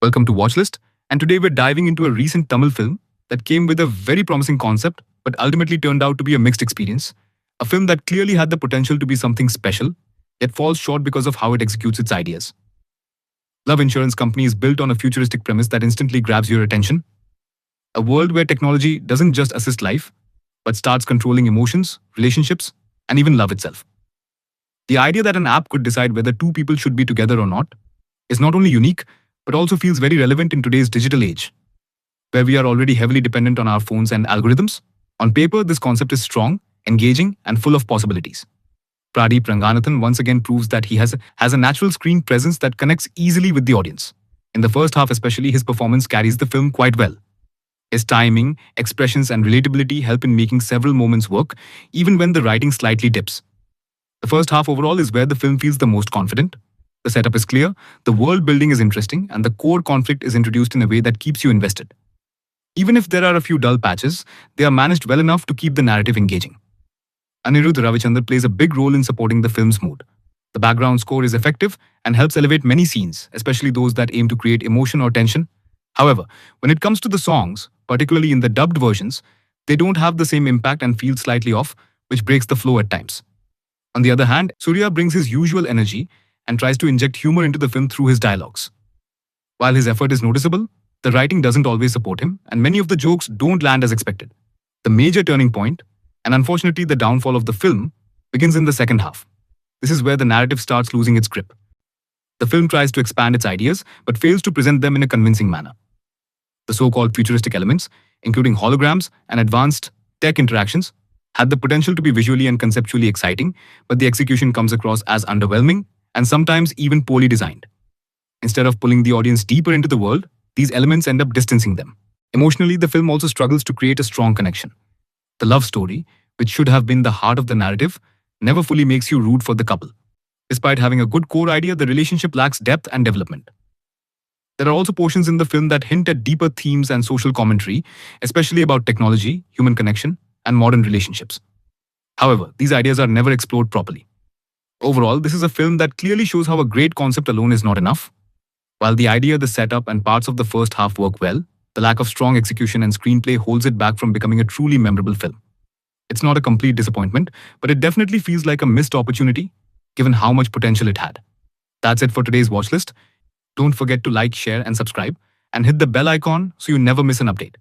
Welcome to Watchlist, and today we're diving into a recent Tamil film that came with a very promising concept but ultimately turned out to be a mixed experience. A film that clearly had the potential to be something special, yet falls short because of how it executes its ideas. Love Insurance Company is built on a futuristic premise that instantly grabs your attention. A world where technology doesn't just assist life, but starts controlling emotions, relationships, and even love itself. The idea that an app could decide whether two people should be together or not is not only unique, but also feels very relevant in today's digital age, where we are already heavily dependent on our phones and algorithms. On paper, this concept is strong, engaging, and full of possibilities. Pradeep Ranganathan once again proves that he has a natural screen presence that connects easily with the audience. In the first half, especially, his performance carries the film quite well. His timing, expressions, and relatability help in making several moments work, even when the writing slightly dips. The first half overall is where the film feels the most confident. The setup is clear, the world building is interesting, and the core conflict is introduced in a way that keeps you invested. Even if there are a few dull patches, they are managed well enough to keep the narrative engaging. Anirudh Ravichandar plays a big role in supporting the film's mood. The background score is effective and helps elevate many scenes, especially those that aim to create emotion or tension. However, when it comes to the songs, particularly in the dubbed versions, they don't have the same impact and feel slightly off, which breaks the flow at times. On the other hand, Surya brings his usual energy and tries to inject humor into the film through his dialogues. While his effort is noticeable, the writing doesn't always support him, and many of the jokes don't land as expected. The major turning point, and unfortunately the downfall of the film, begins in the second half. This is where the narrative starts losing its grip. The film tries to expand its ideas, but fails to present them in a convincing manner. The so-called futuristic elements, including holograms and advanced tech interactions, had the potential to be visually and conceptually exciting, but the execution comes across as underwhelming and sometimes even poorly designed. Instead of pulling the audience deeper into the world, these elements end up distancing them. Emotionally, the film also struggles to create a strong connection. The love story, which should have been the heart of the narrative, never fully makes you root for the couple. Despite having a good core idea, the relationship lacks depth and development. There are also portions in the film that hint at deeper themes and social commentary, especially about technology, human connection, and modern relationships. However, these ideas are never explored properly. Overall, this is a film that clearly shows how a great concept alone is not enough. While the idea, the setup, and parts of the first half work well, the lack of strong execution and screenplay holds it back from becoming a truly memorable film. It's not a complete disappointment, but it definitely feels like a missed opportunity, given how much potential it had. That's it for today's watch list. Don't forget to like, share, and subscribe, and hit the bell icon so you never miss an update.